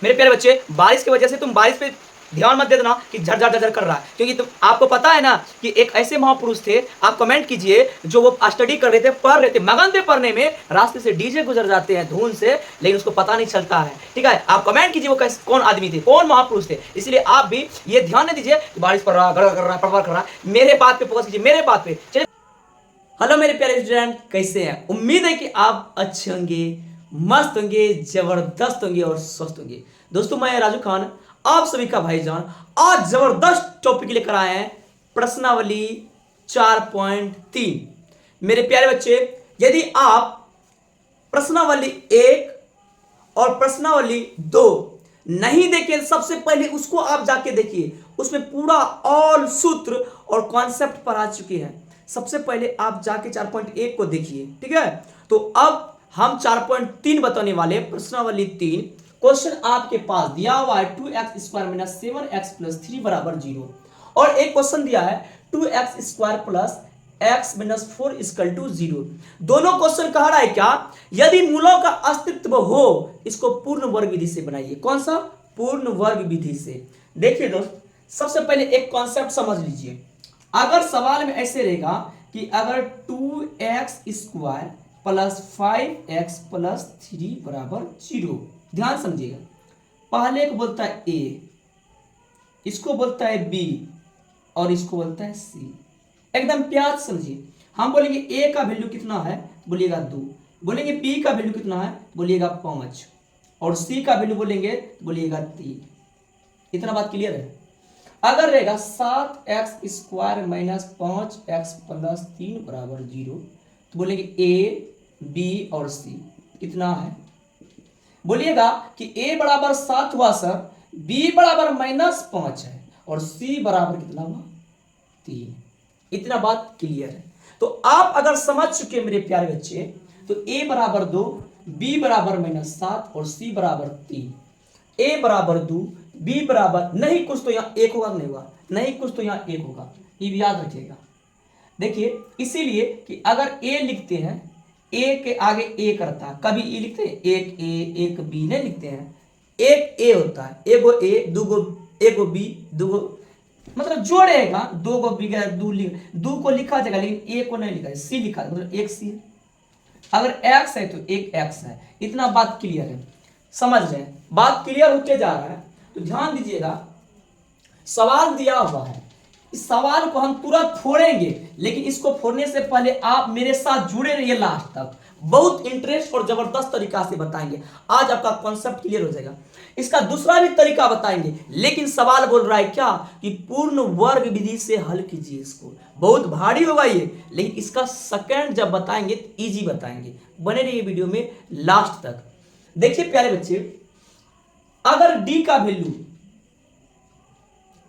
मेरे प्यारे बच्चे, बारिश की वजह से तुम बारिश पे ध्यान मत दे देना कि झरझर झरझर कर रहा है, क्योंकि तुम आपको पता है ना कि एक ऐसे महापुरुष थे, आप कमेंट कीजिए, जो वो स्टडी कर रहे थे, पढ़ रहे थे, मगन थे पढ़ने में, रास्ते से डीजे गुजर जाते हैं धुन से, लेकिन उसको पता नहीं चलता है। ठीक है, आप कमेंट कीजिए वो कौन आदमी थे, कौन महापुरुष थे। इसलिए आप भी ये ध्यान नहीं दीजिए कि बारिश पड़ रहा, गड़गड़ कर रहा है, पड़पड़ कर रहा है। मेरे बात पे फोकस कीजिए, मेरे बात पे। चलिए, हेलो मेरे प्यारे स्टूडेंट, कैसे हैं? उम्मीद है कि आप अच्छे होंगे, मस्त होंगे, जबरदस्त होंगे और स्वस्थ होंगे। दोस्तों, मैं राजू खान, आप सभी का भाईजान, आज जबरदस्त टॉपिक लेकर आए हैं, प्रश्नावली 4.3। मेरे प्यारे बच्चे, यदि आप प्रश्नावली 1 और प्रश्नावली 2 नहीं देखे, सबसे पहले उसको आप जाके देखिए, उसमें पूरा ऑल सूत्र और कॉन्सेप्ट पढ़ा चुके हैं। सबसे पहले आप जाके 4.1 को देखिए, ठीक है। तो अब हम 4.3 बताने वाले, प्रश्नावली 3। क्वेश्चन आपके पास दिया हुआ है 2x square minus 7x plus 3 बराबर 0, और एक क्वेश्चन दिया है 2x square plus x minus 4 equal to 0। दोनों क्वेश्चन कह रहा है क्या, यदि मूलों का अस्तित्व हो, इसको पूर्ण वर्ग विधि से बनाइए। कौन सा? पूर्ण वर्ग विधि से। देखिए दोस्त, सबसे पहले एक कॉन्सेप्ट समझ लीजिए। अगर सवाल में ऐसे रहेगा कि अगर 2x square plus 5x plus 3 बराबर 0, ध्यान समझिएगा, पहले को बोलता है a, इसको बोलता है b, और इसको बोलता है c। एकदम प्यार समझिए। हम बोलेंगे a का वैल्यू कितना है, बोलिएगा 2, बोलेंगे b का वैल्यू कितना है, बोलिएगा 5, और c का वैल्यू बोलेंगे, बोलिएगा 3। इतना बात क्लियर है? अगर रहेगा 7x square minus 5x plus 3 बराबर 0, तो बोलेंगे a, b और c कितना है, बोलिएगा कि a बराबर 7 हुआ सर, b बराबर -5 है, और c बराबर कितना हुआ, 3। इतना बात क्लियर है? तो आप अगर समझ चुके मेरे प्यारे बच्चे, तो a बराबर 2, b बराबर -7 और c बराबर 3। a बराबर 2, b बराबर नहीं, कुछ तो यहाँ 1 होगा, नहीं होगा, नहीं कुछ तो यहाँ 1 होगा, ये भी याद रखिएगा। देखिए, इसीलिए कि अगर a लिखते हैं, a के आगे a करता है, कभी e लिखते हैं, एक a एक b नहीं लिखते हैं, एक a होता है, एगो a, एगो b, दूगो, मतलब जोड़ेगा, दो को b का दो को लिखा जाएगा, लेकिन a को नहीं लिखा है, c लिखा है, मतलब एक c है। अगर x है तो एक x है। इतना बात क्लियर है? समझ रहे हैं? बात क्लियर होते जा रहा है, तो ध्यान दीजिएगा। सवाल दिया हुआ है, इस सवाल को हम तुरंत फोड़ेंगे, लेकिन इसको फोड़ने से पहले आप मेरे साथ जुड़े रहिए लास्ट तक। बहुत इंटरेस्ट और जबरदस्त तरीका से बताएंगे, आज आपका कॉन्सेप्ट क्लियर हो जाएगा। इसका दूसरा भी तरीका बताएंगे, लेकिन सवाल बोल रहा है क्या कि पूर्ण वर्ग विधि से हल कीजिए इसको। बहुत भारी होगा ये, लेकिन इसका सेकंड जब बताएंगे तो इजी बताएंगे। बने रहिए वीडियो में लास्ट तक। देखिए प्यारे बच्चे, अगर d का वैल्यू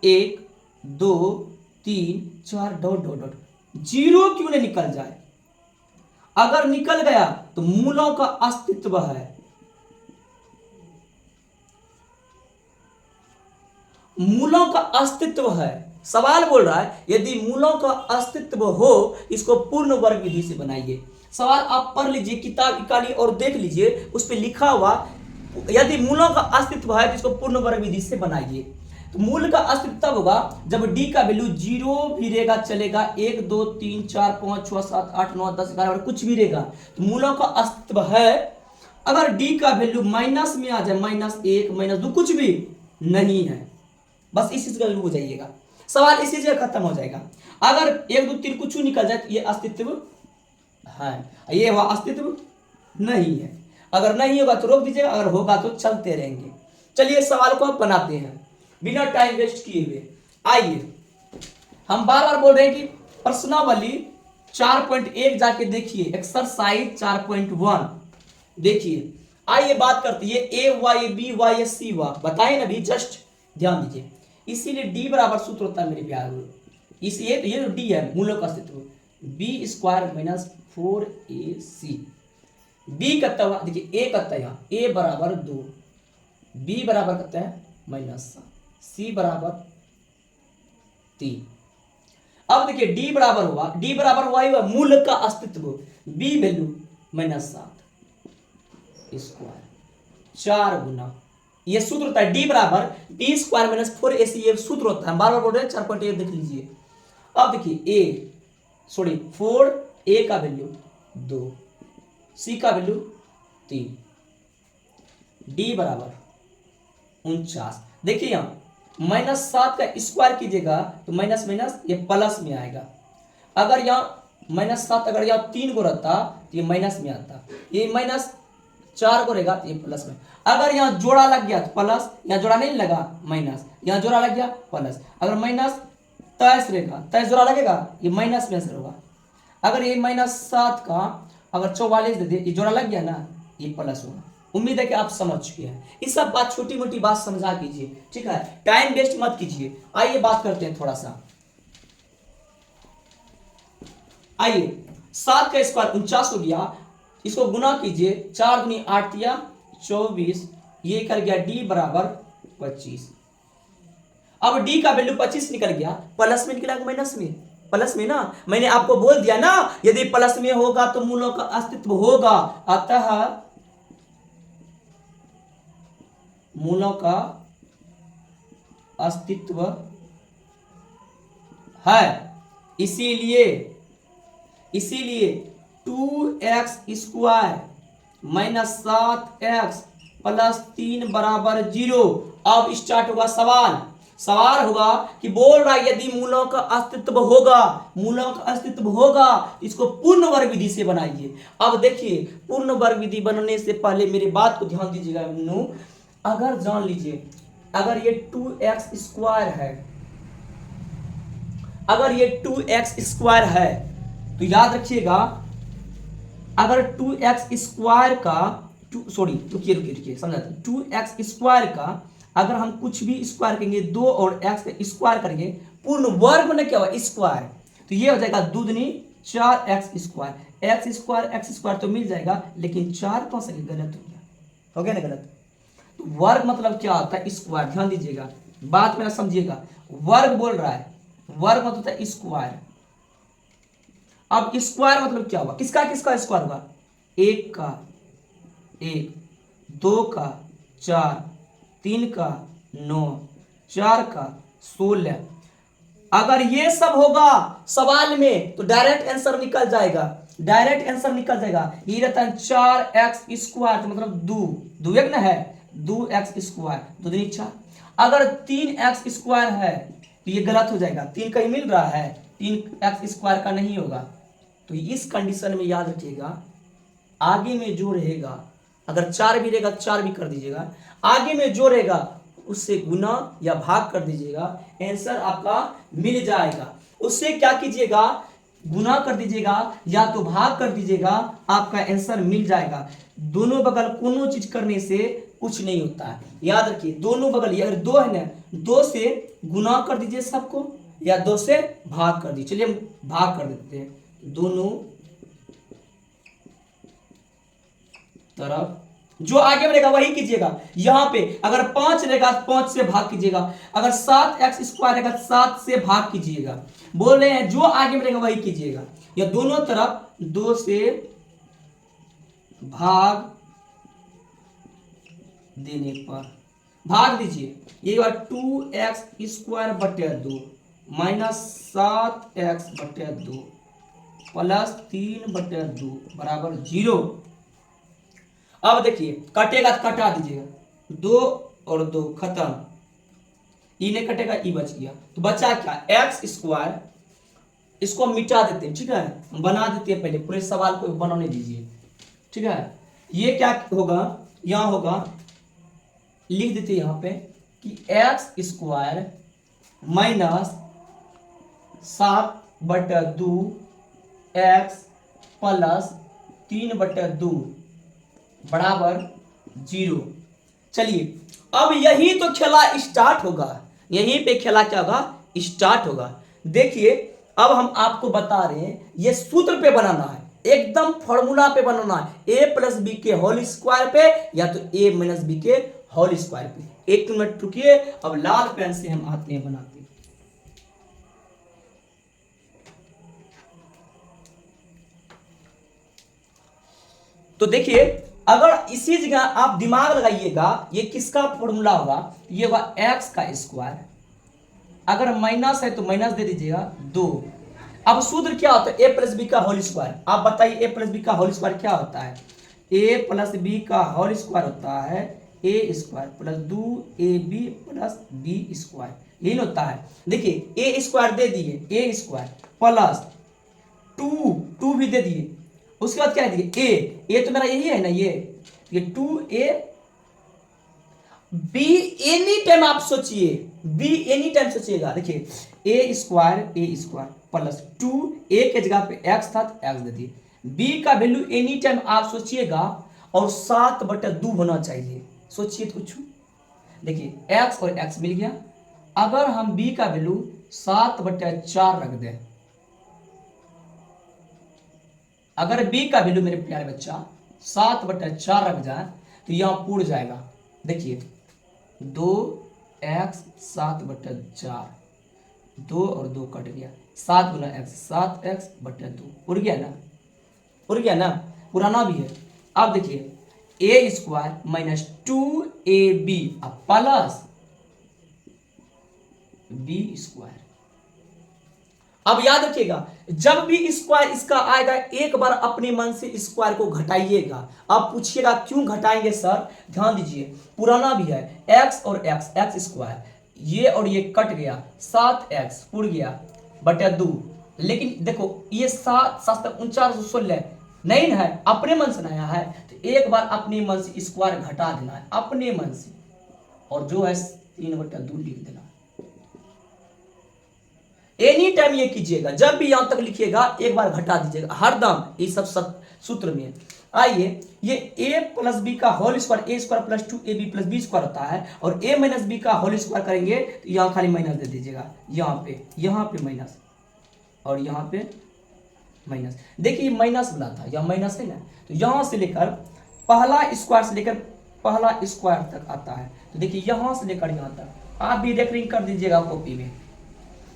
1 2 3 4 डॉट डॉट डॉट 0 क्यों नहीं निकल जाए? अगर निकल गया तो मूलों का अस्तित्व है। मूलों का अस्तित्व है। सवाल बोल रहा है यदि मूलों का अस्तित्व हो, इसको पूर्ण वर्ग विधि से बनाइए। सवाल आप पढ़ लीजिए, किताब निकालिए और देख लीजिए, उस पर लिखा हुआ यदि मूलों का अस्तित्व है तो इसको पूर्ण वर्ग विधि से बनाइए। तो मूल का अस्तित्व तब होगा जब d का वैल्यू 0 भी रहेगा, चलेगा, 1 2 3 4 5 6 7 8 9 10 11 कुछ भी रहेगा, तो मूलों का अस्तित्व है। अगर d का वैल्यू माइनस में आ जाए, -1 -2 कुछ भी नहीं है, बस इसी से हो जाइएगा, सवाल इसी से खत्म हो जाएगा। अगर 1 2 3 कुछ निकल जाए तो ये अस्तित्व है, ये हुआ अस्तित्व नहीं है। अगर नहीं होगा तो रोक दीजिएगा, अगर होगा तो चलते रहेंगे। चलिए सवाल को आप बनाते हैं बिना टाइम वेस्ट किए हुए। आइए, हम बार बार बोल रहे हैं कि प्रश्नावली 4.1 जाके देखिए, एक्सरसाइज 4.1 देखिए। आइए बात करते हैं, ये a हुआ, ये b हुआ, ये c हुआ, बताए ना भी, जस्ट ध्यान दीजिए। इसीलिए d बराबर सूत्र होता है मेरे प्यार, इसलिए ये जो d है मूलों का अस्तित्व, b square minus 4ac। b करता हुआ देखिए, a करता है यहाँ, a बराबर 2, b बराबर करता है -7, c बराबर 3। अब देखिए d बराबर हुआ मूल का अस्तित्व, b वैल्यू -7 स्क्वायर 4 गुना ये सूत्र होता है डी बराबर बी स्क्वायर माइनस 4ac, ये सूत्र होता है, बार बार बोल रहे हैं 4.1 देख लीजिए। अब देखिए ए सॉरी 4, ए का वैल्यू 2, सी का वैल्यू 3, डी बराबर 49। देखिए यहाँ -7 का स्क्वायर कीजिएगा तो माइनस माइनस ये प्लस में आएगा। अगर यहाँ -7 अगर यहाँ 3 को रहता तो ये माइनस में आता, ये -4 को रहेगा ये प्लस में। अगर यहाँ जोड़ा लग गया तो प्लस, यहाँ जोड़ा नहीं लगा माइनस, यहाँ जोड़ा लग गया प्लस। अगर -23 रहेगा 23 जोड़ा लगेगा ये माइनस में से होगा। अगर ये -7 का अगर 44 दे दे, ये जोड़ा लग गया ना, ये प्लस होगा। उम्मीद है कि आप समझ चुके हैं। इस सब बात छोटी मोटी बात समझा कीजिए, ठीक है, टाइम वेस्ट मत कीजिए। आइए बात करते हैं थोड़ा सा। आइए 7 का स्क्वायर 49 हो गया, इसको गुना कीजिए, 4 दूनी 8 दिया 24, ये कर गया डी बराबर 25। अब डी का वैल्यू 25 निकल गया, प्लस में निकला माइनस में, प्लस में ना, मैंने आपको बोल दिया ना यदि प्लस में होगा तो मूलों का अस्तित्व होगा, अतः मूलों का अस्तित्व है। इसीलिए 2x square minus 7x plus 3 बराबर 0। अब स्टार्ट होगा सवाल होगा कि बोल रहा है यदि मूलों का अस्तित्व होगा, इसको पूर्ण वर्ग विधि से बनाइए। अब देखिए पूर्ण वर्ग विधि बनाने से पहले मेरी बात को ध्यान दीजिएगा। अगर जान लीजिए अगर ये 2x स्क्वायर है, अगर ये 2x स्क्वायर है तो याद रखिएगा, अगर 2x स्क्वायर का रुकिए समझाते, 2x स्क्वायर का अगर हम कुछ भी स्क्वायर करेंगे 2 और x का स्क्वायर करेंगे, पूर्ण वर्ग में क्या हुआ स्क्वायर, तो ये हो जाएगा 2 दूनी 4x स्क्वायर, x स्क्वायर तो मिल जाएगा, लेकिन 4 तो गलत हो गया ना गलत। तो वर्ग मतलब क्या होता है स्क्वायर, ध्यान दीजिएगा बात मेरा समझिएगा। वर्ग बोल रहा है, वर्ग मतलब होता है स्क्वायर। अब स्क्वायर मतलब क्या हुआ, किसका स्क्वायर होगा, 1 का 1, 2 का 4, 3 का 9, 4 का 16। अगर ये सब होगा सवाल में तो डायरेक्ट आंसर निकल जाएगा, ये रहता है 4x स्क्वायर, तो मतलब 2 एक ना है, 2x स्क्वायर 2 दूनी 4। अगर 3x स्क्वायर है तो ये गलत हो जाएगा, 3 कहीं मिल रहा है, 3x स्क्वायर का नहीं होगा। तो इस कंडीशन में याद रखिएगा आगे में जो रहेगा, अगर 4 भी रहेगा 4 भी कर दीजिएगा, आगे में जो रहेगा उससे गुना या भाग कर दीजिएगा, आंसर आपका मिल जाएगा। उससे क्या कीजिएगा, गुना कर दीजिएगा या तो भाग कर दीजिएगा, आपका आंसर मिल जाएगा। दोनों बगल कोनो चीज करने से कुछ नहीं होता है, याद रखिए दोनों बगल, अगर 2 है ना, 2 से गुना कर दीजिए सबको या 2 से भाग कर दीजिए। चलिए भाग कर देते हैं, दोनों तरफ जो आगे बढ़ेगा वही कीजिएगा। यहां पे अगर 5 रहेगा 5 से भाग कीजिएगा, अगर 7x स्क्वायर रहेगा 7 से भाग कीजिएगा। बोल रहे हैं जो आगे बढ़ेगा वही कीजिएगा, या दोनों तरफ 2 से भाग देने पर भाग दीजिए। ये बार 2x स्क्वायर बटे 2 माइनस 7x बटे 2 प्लस 3 बटे 2 बराबर 0। अब देखिए कटेगा तो कटा दीजिएगा, 2 और 2 खत्म, ई नहीं कटेगा, ई बच गया, तो बचा क्या x स्क्वायर। इसको मिटा देते हैं, ठीक है, बना देते हैं, पहले पूरे सवाल को बनाने दीजिए, ठीक है। ये क्या होगा, यहां होगा, लिख देते यहां पे कि x square minus 7/2 x plus 3/2 बराबर 0। चलिए अब यही तो खेला स्टार्ट होगा, यहीं पे खेला क्या होगा स्टार्ट होगा। देखिए अब हम आपको बता रहे हैं ये सूत्र पे बनाना है, एकदम फॉर्मूला पे बनाना है, a प्लस बी के होल स्क्वायर पे या तो a माइनस बी के होल स्क्वायर पे। 1 मिनट रुकिए, अब लाल पेन से हम आते हैं बनाते हैं। तो देखिए अगर इसी जगह आप दिमाग लगाइएगा, ये किसका फॉर्मूला होगा, ये होगा एक्स का स्क्वायर, अगर माइनस है तो माइनस दे दीजिएगा 2। अब सूत्र क्या होता है, ए प्लस बी का होल स्क्वायर, आप बताइए ए प्लस बी का होल स्क्वायर क्या होता है, ए प्लस बी का होल स्क्वायर होता है A square plus 2ab plus B square, यही होता है। देखिए ए स्क्वायर दे दिए, ए स्क्वायर प्लस 2 भी दे दिए, उसके बाद क्या दिए ए तो मेरा यही है ना, ये 2a बी एनी टाइम आप सोचिए, बी एनी टाइम सोचिएगा। देखिए ए स्क्वायर प्लस 2 ए के जगह पे एक्स था तो एक्स दे दिए, बी का वैल्यू एनी टाइम आप सोचिएगा और 7/2 होना चाहिए, सोचिए तो कुछ। देखिए एक्स और एक्स मिल गया, अगर हम बी का वैल्यू 7/4 रख दें, अगर बी का वैल्यू मेरे प्यारे बच्चा 7/4 रख जाए तो यहां पूर्ण जाएगा। देखिए 2x 7/4, 2 और 2 कट गया, 7 गुना एक्स 7x/2 उड़ गया ना, उड़ गया ना, पुराना भी है। अब देखिए A square minus 2ab plus B square. अब याद रखिएगा जब भी स्क्वायर इसका आएगा एक बार अपने मन से स्क्वायर को घटाइएगा। आप पूछिएगा क्यों घटाएंगे सर, ध्यान दीजिए पुराना भी है, x और x स्क्वायर, ये और ये कट गया, 7x उड़ गया बटा 2, लेकिन देखो ये 7 7 49 16 नहीं ना है, अपने मन से नया है, तो एक बार अपने मन से स्क्वायर घटा देना है अपने मन से, और जो है 3/2 लिख देना। एनी टाइम ये कीजिएगा, जब भी यहां तक लिखिएगा एक बार घटा दीजिएगा हरदम, ये सब सूत्र में। आइए ये a प्लस बी का whole square, A square plus 2ab plus B square होता है, और a माइनस बी का होल स्क्वायर करेंगे तो यहां खाली माइनस दे दीजिएगा, यहाँ पे माइनस और यहाँ पे माइनस। देखिए माइनस वाला था, यह माइनस है ना, तो यहां से लेकर पहला स्क्वायर से लेकर पहला स्क्वायर तक आता है, तो देखिए यहां से लेकर यहां तक आप भी रेकरिंग कर दीजिएगा कॉपी में।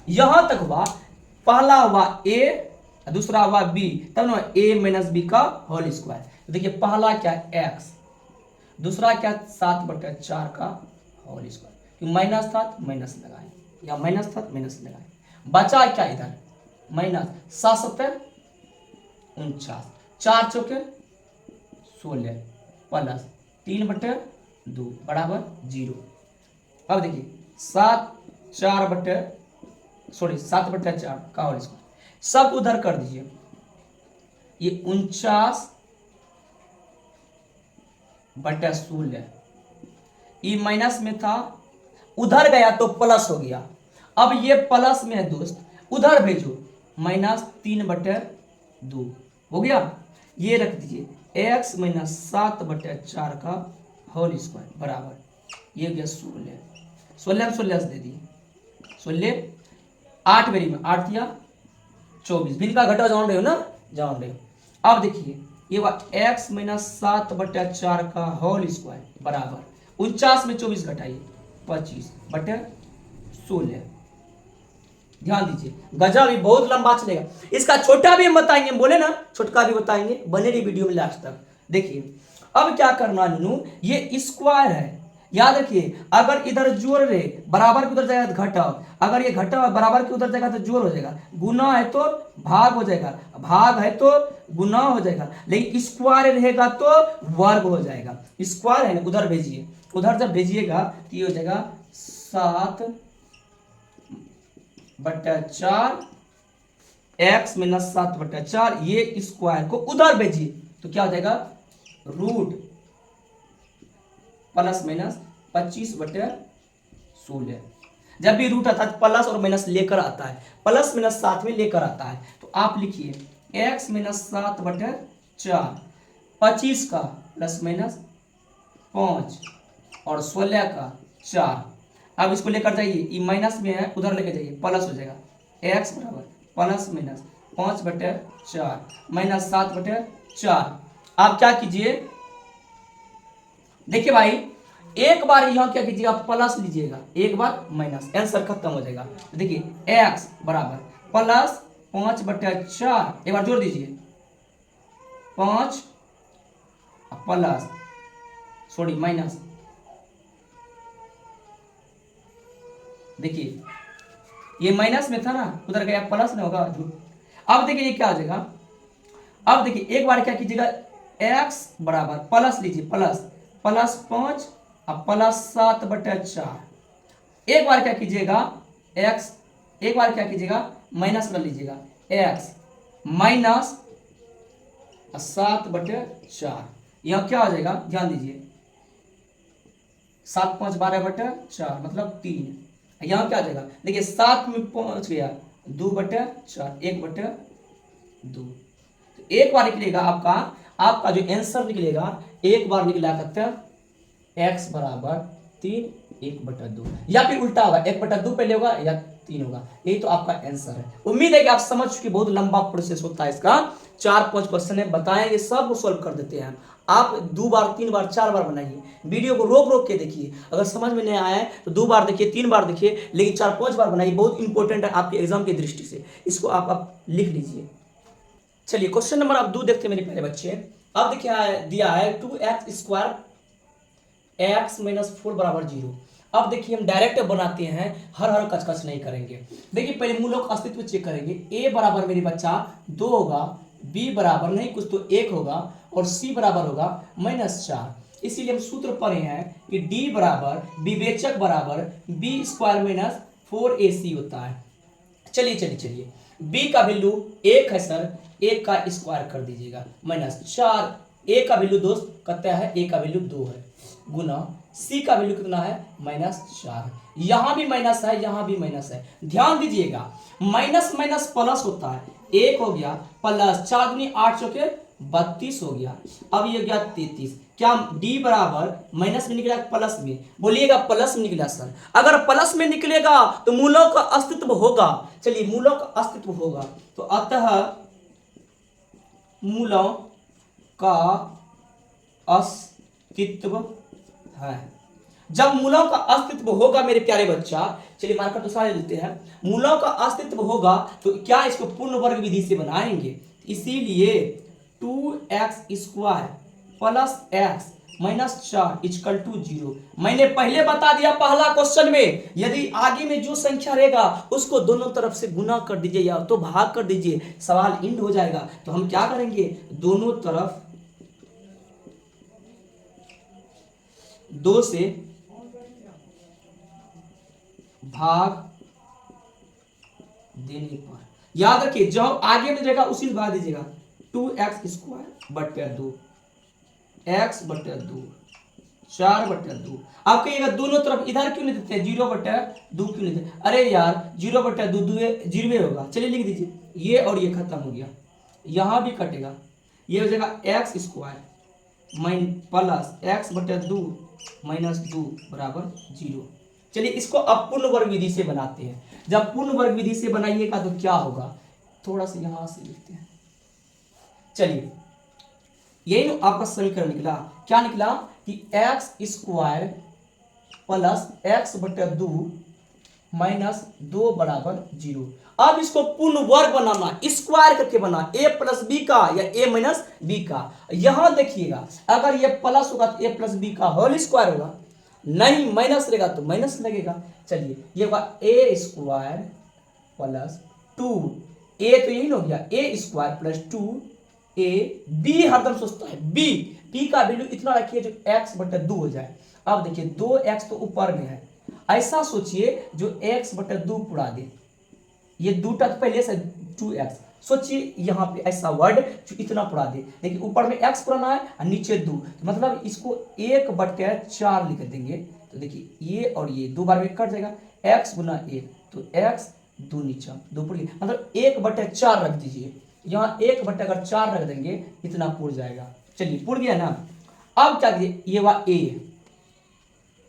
यहां तक हुआ, पहला हुआ a, दूसरा हुआ b, तब ना a माइनस बी का होल स्क्वायर। तो देखिए पहला क्या x, दूसरा क्या 7/4 का होल स्क्वायर, माइनस था तो माइनस लगाए, या माइनस था तो माइनस लगाए, बचा क्या इधर माइनस 7 7 49, 4 चौके 16 प्लस 3/2 बराबर 0। अब देखिए 7/4 का होल स्क्वायर सब उधर कर दीजिए, ये 49/16, ये माइनस में था उधर गया तो प्लस हो गया, अब ये प्लस में है दोस्त, उधर भेजो -3/2 हो गया, ये रख दीजिए x माइनस 7/4 का होल स्क्वायर बराबर, ये हो गया 16 16 दे दिए, 16 8 बेरी में 8 या 24, भिन्न का घटा जान रहे हो ना, जान रहे हो। अब देखिए ये हुआ x माइनस 7/4 का होल स्क्वायर बराबर 49 में 24 घटाइए 25/16। ध्यान दीजिए गजा भी बहुत लंबा चलेगा, इसका छोटा भी हम बताएंगे, बोले ना छोटका भी बताएंगे, बने रही वीडियो में लास्ट तक। देखिए अब क्या करना नू, ये स्क्वायर है, याद रखिए अगर इधर जोड़ रहे बराबर के उधर जाएगा तो घटाओ, अगर ये घटा बराबर के उधर जाएगा तो जोड़ हो जाएगा, गुना है तो भाग हो जाएगा, भाग है तो गुना हो जाएगा, लेकिन स्क्वायर रहेगा तो वर्ग हो जाएगा। स्क्वायर है ना, उधर भेजिए, उधर जब भेजिएगा तो ये हो जाएगा 7/4 x माइनस 7/4, ये स्क्वायर को उधर भेजिए तो क्या हो जाएगा रूट प्लस माइनस 25/16। जब भी रूट आता है प्लस और माइनस लेकर आता है, प्लस माइनस साथ में लेकर आता है, तो आप लिखिए x माइनस 7/4, 25 का प्लस माइनस 5 और 16 का 4। अब इसको लेकर जाइए, ये माइनस में है उधर लेकर जाइए, प्लस हो जाएगा x बराबर प्लस माइनस 5/4 माइनस 7/4। आप क्या कीजिए, देखिए भाई एक बार यहां क्या कीजिएगा प्लस लीजिएगा, एक बार माइनस, आंसर खत्म हो जाएगा। देखिए x बराबर प्लस 5/4, एक बार जोड़ दीजिए 5 प्लस सॉरी माइनस, देखिए ये माइनस में था ना, उधर गया प्लस में होगा झूठ। अब देखिए ये क्या हो जाएगा, अब देखिए एक बार क्या कीजिएगा, x बराबर प्लस लीजिए, प्लस प्लस 5 और प्लस 7/4। एक बार क्या कीजिएगा x, एक बार क्या कीजिएगा माइनस कर लीजिएगा, x माइनस 7/4। यह क्या हो जाएगा, ध्यान दीजिए, 7 5 12/4 मतलब 3। यहाँ क्या आ जाएगा, देखिए 7 में पहुंच गया 2/4, 1/2। एक बार निकलेगा आपका, आपका जो आंसर निकलेगा एक बार निकला करते हैं x बराबर 3 1/2, या फिर उल्टा होगा 1/2 पहले होगा या 3 होगा। यही तो आपका आंसर है। उम्मीद है कि आप समझ चुके, बहुत लंबा प्रोसेस होता है इसका, 4 5 क्वेश्चन है, बताएंगे सब सॉल्व कर देते हैं। आप 2 बार 3 बार 4 बार बनाइए, वीडियो को रोक रोक के देखिए, अगर समझ में नहीं आया है तो 2 बार देखिए 3 बार देखिए, लेकिन 4 5 बार बनाइए, बहुत इंपॉर्टेंट है आपके एग्जाम की दृष्टि से। इसको आप लिख लीजिए। चलिए क्वेश्चन नंबर आप 2 देखते हैं मेरे प्यारे बच्चे। अब देखिए दिया है 2x² x - 4 बराबर 0। अब देखिए हम डायरेक्ट बनाते हैं, हर हर कचकच नहीं करेंगे। देखिए पहले मूलों का अस्तित्व चेक करेंगे। a बराबर मेरे बच्चा 2 होगा, b बराबर नहीं कुछ तो 1 होगा, और c बराबर होगा -4। इसीलिए हम सूत्र पढ़े हैं कि d बराबर विवेचक बराबर b² - 4ac होता है। चलिए चलिए चलिए, b का वैल्यू 1 है सर, 1 का स्क्वायर कर दीजिएगा, -4। a का वैल्यू दोस्त कहता है a का वैल्यू 2 है, गुना c का वैल्यू कितना है -4। यहां भी माइनस है, यहां भी माइनस है, ध्यान दीजिएगा। माइनस माइनस प्लस होता है, 1 हो गया प्लस 4 दूनी 8 चौके 32 हो गया। अब ये गया 33। क्या d बराबर माइनस में निकला प्लस में, बोलिएगा प्लस में निकला सर। अगर प्लस में निकलेगा तो मूलों का अस्तित्व होगा। चलिए मूलों का अस्तित्व होगा तो अतः मूलों का अस्तित्व है। जब मूलों का अस्तित्व होगा मेरे प्यारे बच्चा, चलिए मार्कर दूसरा ले लेते हैं, मूलों का अस्तित्व होगा तो क्या इसको पूर्ण वर्ग विधि से बनाएंगे, इसीलिए 2x² plus x -4 equal to 0। मैंने पहले बता दिया पहला क्वेश्चन में, यदि आगे में जो संख्या रहेगा उसको दोनों तरफ से गुना कर दीजिए या तो भाग कर दीजिए, सवाल इंड हो जाएगा। तो हम क्या करेंगे, दोनों तरफ 2 से भाग देने पर, याद रखिए जो आगे में रहेगा उसी से भाग दीजिएगा, 2x² 2 x/2 4/2। आप कहिएगा दोनों तरफ इधर क्यों नहीं देते, 0/2 क्यों नहीं देते, अरे यार 0/2 जीरो होगा। चलिए लिख दीजिए, ये और ये खत्म हो गया, यहां भी कटेगा, ये हो जाएगा x² प्लस x/2 -2 बराबर 0। चलिए इसको अब पूर्ण वर्ग विधि से बनाते हैं। जब पूर्ण वर्ग विधि से बनाइएगा तो क्या होगा, थोड़ा सा यहां से लिखते हैं। चलिए यही आपका समीकरण निकला, क्या निकला कि x² प्लस x/2 -2 बराबर 0। अब इसको पूर्ण वर्ग बनाना, स्क्वायर करके बना, a प्लस बी का या a माइनस बी का। यहां देखिएगा अगर ये प्लस होगा तो a प्लस बी का होल स्क्वायर होगा, नहीं माइनस रहेगा तो माइनस लगेगा। चलिए ये होगा a² प्लस 2, a तो यही हो गया a² प्लस 2a, b हरदम सोचता है b का वैल्यू इतना रखिए जो x/2 हो जाए। अब देखिए 2x तो ऊपर में है, ऐसा सोचिए जो x/2 पुरा दे, ये 2 तक पहले से 2x सोचिए, यहाँ पे ऐसा वर्ड जो इतना पुरा दे, देखिए ऊपर में x पुराना है और नीचे 2, मतलब इसको 1/4 लिख देंगे। तो देखिए ये और ये 2 बार में कट जाएगा, x गुना 1 तो x 2 नीचा 2 पुर, मतलब 1/4 रख दीजिए, यहाँ 1/4 रख देंगे, इतना पुर जाएगा। चलिए पुर गया ना। अब क्या कीजिए, ये हुआ a,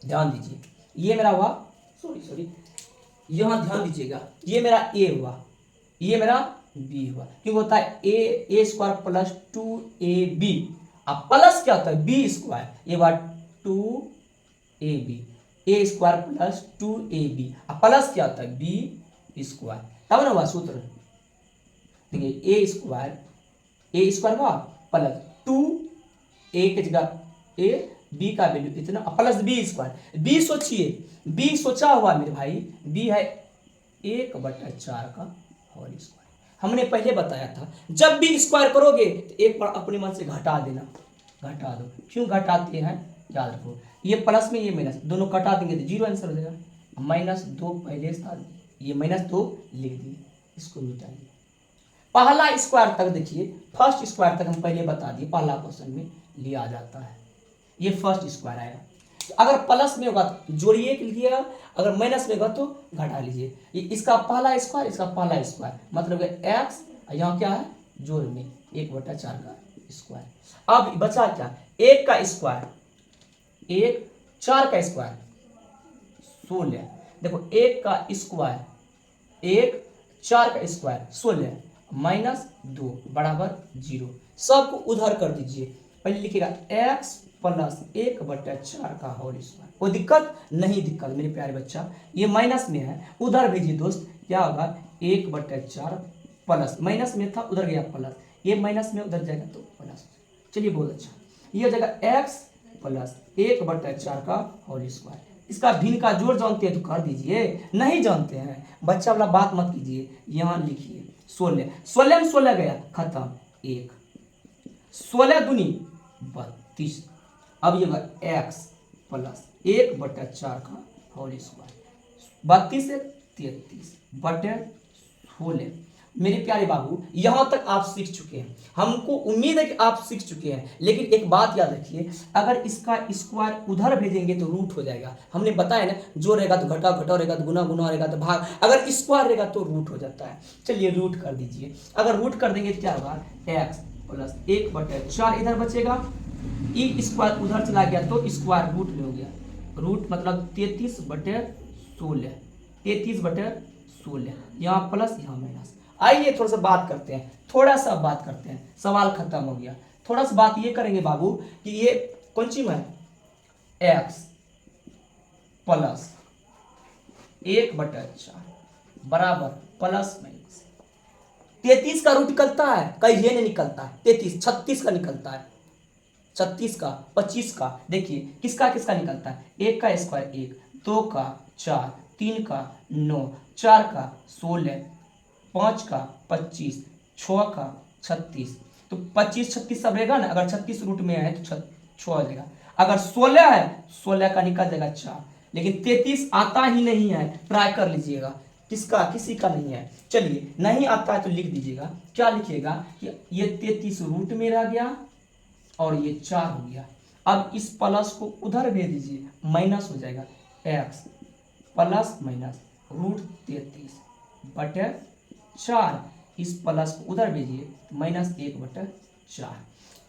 ध्यान दीजिए ये मेरा हुआ, सॉरी यहां ध्यान दीजिएगा, ये मेरा a हुआ, ये मेरा b हुआ, क्योंकि होता है a² प्लस 2ab, अब प्लस क्या होता है b², ये हुआ 2ab, a² प्लस 2ab, अब प्लस क्या होता है b², तब ना हुआ सूत्र। देखिए a² हुआ प्लस ए की जगह ए, बी का वैल्यू इतना प्लस बी स्क्वायर। बी सोचिए, बी सोचा हुआ मेरे भाई, बी है 1/4 का होल स्क्वायर। हमने पहले बताया था जब भी स्क्वायर करोगे तो एक बार अपने मन से घटा देना, घटा दो। क्यों घटाते हैं याद रखो, ये प्लस में ये माइनस, दोनों घटा देंगे तो जीरो आंसर हो जाएगा। -2 पहले था, ये -2 लिख दिए, इसको मिटाइए। पहला स्क्वायर तक देखिए, फर्स्ट स्क्वायर तक हम पहले बता दिए, पहला क्वेश्चन में लिया जाता है। ये फर्स्ट स्क्वायर आएगा, अगर प्लस में होगा तो जोड़िए लीजिएगा, अगर माइनस में होगा तो घटा लीजिए। ये इसका पहला स्क्वायर, इसका पहला स्क्वायर, मतलब एक्स, यहाँ क्या है जोड़ में 1/4 का स्क्वायर। अब बचा क्या, 1 का स्क्वायर, 1, 4 का स्क्वायर 16। देखो 1 का स्क्वायर, 1, 4 का स्क्वायर 16 -2 बराबर 0। सबको उधर कर दीजिए, पहले लिखिएगा x प्लस 1/4 का होल स्क्वायर। कोई दिक्कत नहीं, दिक्कत मेरे प्यारे बच्चा, ये माइनस में है, उधर भेजिए दोस्त, क्या होगा 1/4 प्लस, माइनस में था उधर गया प्लस, ये माइनस में उधर जाएगा तो प्लस। चलिए बहुत अच्छा, ये हो जाएगा x प्लस 1/4 का होल स्क्वायर। इसका भिन्न का जोड़ जानते हैं तो कर दीजिए, नहीं जानते हैं बच्चा वाला बात मत कीजिए। यहाँ लिखिए 16, 16 में 16 गया खत्म, 1, 16 दूनी 32। अब ये x प्लस 1/4 का होल स्क्वायर, 32 से 33/16। मेरे प्यारे बाबू यहाँ तक आप सीख चुके हैं, हमको उम्मीद है कि आप सीख चुके हैं। लेकिन एक बात याद रखिए, अगर इसका स्क्वायर उधर भेजेंगे तो रूट हो जाएगा। हमने बताया ना, जो रहेगा तो घटा, घटा रहेगा तो गुना, गुना रहेगा तो भाग, अगर स्क्वायर रहेगा तो रूट हो जाता है। चलिए रूट कर दीजिए, अगर रूट कर देंगे तो क्या होगा, x प्लस 1/4 इधर बचेगा, ई स्क्वायर उधर चला गया तो स्क्वायर रूट में हो गया, रूट मतलब 33/16, 33/16, यहाँ प्लस यहाँ माइनस। आइए थोड़ा सा बात करते हैं, थोड़ा सा बात करते हैं, सवाल खत्म हो गया। थोड़ा सा बात ये करेंगे बाबू कि ये कौन सी है, x प्लस 1/4 बराबर प्लस माइनस 33 का रूट निकलता है, कहीं ये नहीं निकलता, 33 36 का निकलता है, 36 का 25 का, देखिए किसका किसका निकलता है, 1 का स्क्वायर 1, 2 का 4, 3 का 9, 4 का 16, 5 का 25, 6 का 36। तो 25 36 सब रहेगा ना, अगर 36 रूट में है तो 6 आ जाएगा, अगर 16 है 16 का निकल जाएगा 4, लेकिन 33 आता ही नहीं है, ट्राई कर लीजिएगा, किसका किसी का नहीं है। चलिए नहीं आता है तो लिख दीजिएगा, क्या लिखिएगा कि ये 33 रूट में रह गया और ये 4 हो गया। अब इस प्लस को उधर भेज दीजिए, माइनस हो जाएगा, x प्लस माइनस रूट 33/4, इस प्लस को उधर भेजिए -1/4।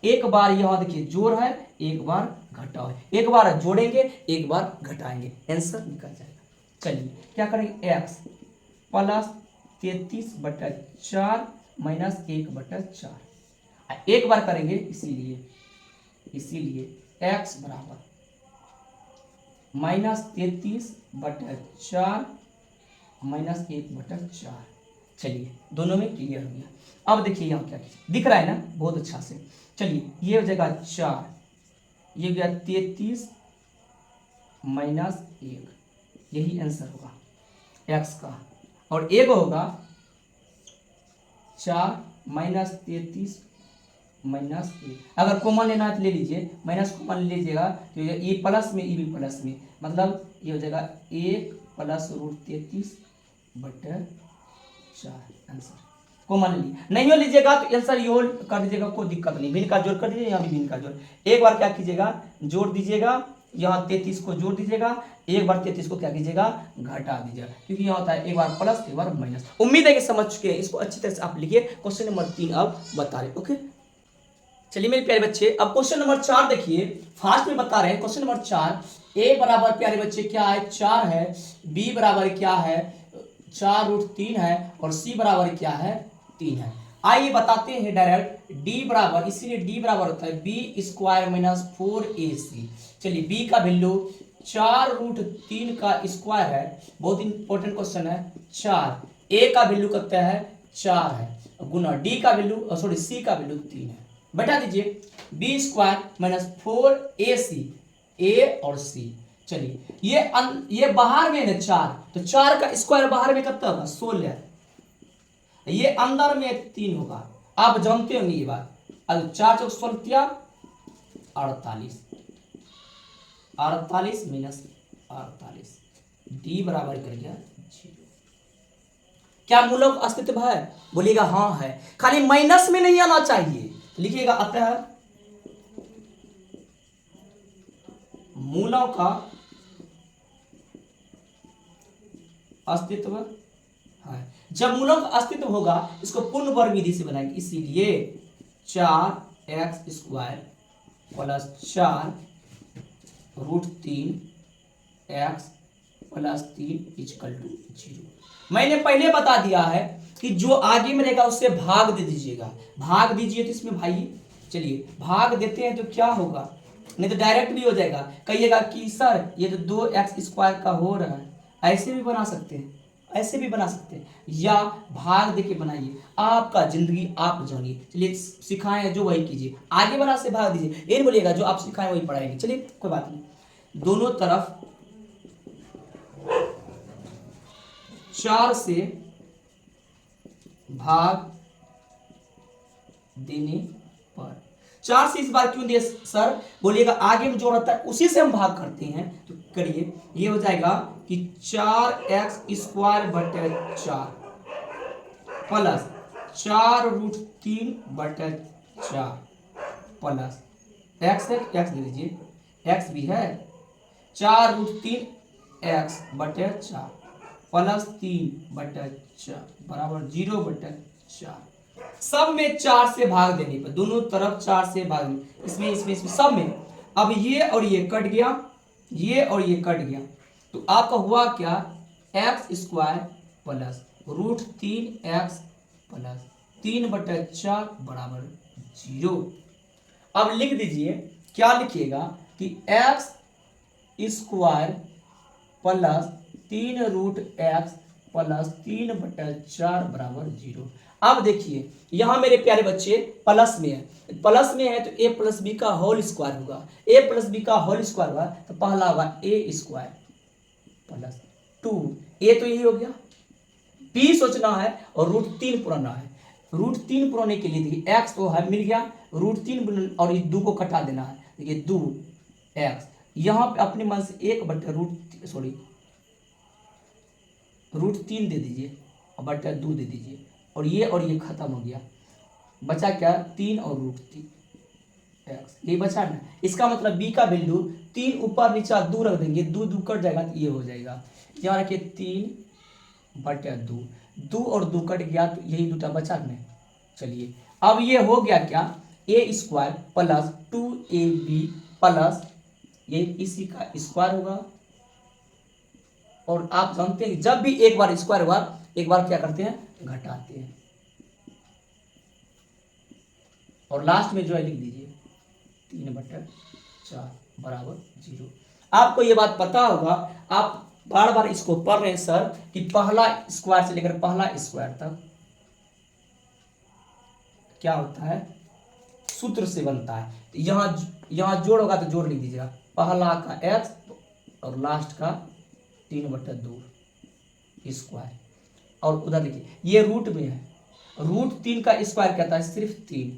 एक बार यहाँ देखिए जोड़ है, एक बार घटाओ है, एक बार जोड़ेंगे एक बार घटाएंगे, आंसर निकल जाएगा। चलिए क्या करेंगे, x प्लस 33/4 -1/4, एक बार करेंगे इसीलिए x बराबर -33/4 -1/4। चलिए दोनों में क्लियर हो गया। अब देखिए यहाँ क्या दिख रहा है ना, बहुत अच्छा से। चलिए ये हो जाएगा 4, ये हो गया 33 -1, यही आंसर होगा x का, और एक होगा 4 -33 -1। अगर कॉमन लेना है तो ले लीजिए, माइनस कॉमन ले लीजिएगा तो ये प्लस में, ये भी प्लस में, मतलब ये हो जाएगा 1 प्लस रूट 33/4 आंसर। कॉमन ली नहीं हो लीजिएगा तो आंसर ये कर दीजिएगा, कोई दिक्कत नहीं, भिन्न का जोड़ कर दीजिए, यहाँ भी भिन्न का जोड़। एक बार क्या कीजिएगा, जोड़ दीजिएगा, यहाँ 33 को जोड़ दीजिएगा, एक बार 33 को क्या कीजिएगा, घटा दीजिएगा, क्योंकि यहाँ होता है एक बार प्लस एक बार माइनस। उम्मीद है कि समझ चुके हैं, इसको अच्छी तरह से आप लिखिए। क्वेश्चन नंबर 3 अब बता रहे, ओके। चलिए मेरे प्यारे बच्चे, अब क्वेश्चन नंबर 4 देखिए, फास्ट में बता रहे हैं। क्वेश्चन नंबर 4, ए बराबर प्यारे बच्चे क्या है, 4 है, बी बराबर क्या है, 4√3 है, और सी बराबर क्या है, 3 है। आइए बताते हैं डायरेक्ट, डी बराबर, इसीलिए डी बराबर होता है बी स्क्वायर -4ac। चलिए बी का वैल्यू 4√3 का स्क्वायर है, बहुत इंपॉर्टेंट क्वेश्चन है, 4, ए का वैल्यू कितना है, 4 है, गुना डी का वैल्यू, सॉरी सी का वैल्यू 3 है। बैठा दीजिए, बी स्क्वायर माइनस 4ac, ए और सी। चलिए ये बाहर में है ना 4, तो 4 का स्क्वायर बाहर में कितना होगा 16, ये अंदर में 3 होगा। आप जानते होंगे ये बात। अब 4 चौक 16 48, 48 माइनस 48, डी बराबर कर गया 0। क्या मूलों का अस्तित्व है? बोलिएगा हाँ है, खाली माइनस में नहीं आना चाहिए। लिखिएगा अतः मूलों का अस्तित्व है। जब मूलों का अस्तित्व होगा इसको पूर्ण वर्ग विधि से बनाएंगे, इसीलिए 4x² plus 4 root 3x plus 3 equal to 0। मैंने पहले बता दिया है कि जो आगे में रहेगा उससे भाग दे दीजिएगा। भाग दीजिए तो इसमें भाई, चलिए भाग देते हैं तो क्या होगा, नहीं तो डायरेक्ट भी हो जाएगा। कहिएगा कि सर ये तो 2x² का हो रहा है, ऐसे भी बना सकते हैं, ऐसे भी बना सकते हैं, या भाग देके बनाइए, आपका जिंदगी आप जानिए। चलिए सिखाएं जो वही कीजिए, आगे वाला से भाग दीजिए, ये नहीं बोलिएगा जो आप सिखाएं वही पढ़ाएंगे। चलिए कोई बात नहीं, दोनों तरफ 4 से भाग देने पर, 4 से इस बार क्यों दिए सर? बोलिएगा आगे में जो रहता है उसी से हम भाग करते हैं, तो करिए। ये हो जाएगा कि 4x² बटे 4 प्लस 4 रूट 3 बटे 4 प्लस x है, x ले लीजिए, x भी है, 4 रूट 3 x बटे 4 प्लस 3 बटे 4 बराबर 0 बटे 4। सब में 4 से भाग देने पर, दोनों तरफ 4 से भाग देने, इसमें सब में। अब ये और ये कट गया, ये और ये कट गया, तो आपका हुआ क्या, x² plus root 3x plus 3 बटे 4 बराबर 0। अब लिख दीजिए, क्या लिखिएगा कि x² plus 3 root x plus 3 बटे 4 बराबर 0। अब देखिए यहां मेरे प्यारे बच्चे प्लस में है, प्लस में है तो a प्लस बी का होल स्क्वायर होगा, a प्लस बी का होल स्क्वायर होगा तो पहला होगा a² प्लस 2, a तो यही हो गया, b सोचना है और रूट 3 पुराना है। रूट 3 पुराने के लिए देखिए x तो है मिल गया, रूट 3 और इस 2 को कटा देना है, देखिए 2x, यहां पे अपने मन से 1 बटे रूट 3 दे दीजिए और बटे 2 दे दीजिए, और ये खत्म हो गया, बचा क्या 3 और रूट 3 x, ये बचा ना। इसका मतलब b का वैल्यू 3 ऊपर नीचे 2 रख देंगे, 2 कट जाएगा तो ये हो जाएगा, यहाँ रखिए 3 बटे 2, 2 और 2 कट गया तो यही दूटा बचा नहीं। चलिए अब ये हो गया क्या, a² प्लस 2ab प्लस ये इसी का स्क्वायर होगा, और आप जानते हैं जब भी एक बार स्क्वायर हुआ एक बार क्या करते हैं, घटाते हैं, और लास्ट में जो है लिख दीजिए 3 बटे 4 बराबर 0। आपको ये बात पता होगा, आप बार बार इसको पढ़ रहे हैं सर कि पहला स्क्वायर से लेकर पहला स्क्वायर तक क्या होता है, सूत्र से बनता है। यहां जोड़ होगा तो जोड़ लिख दीजिएगा, पहला का x और लास्ट का 3 बटे 2 स्क्वायर, और उधर देखिए ये रूट में है, रूट 3 का स्क्वायर कहता है सिर्फ 3,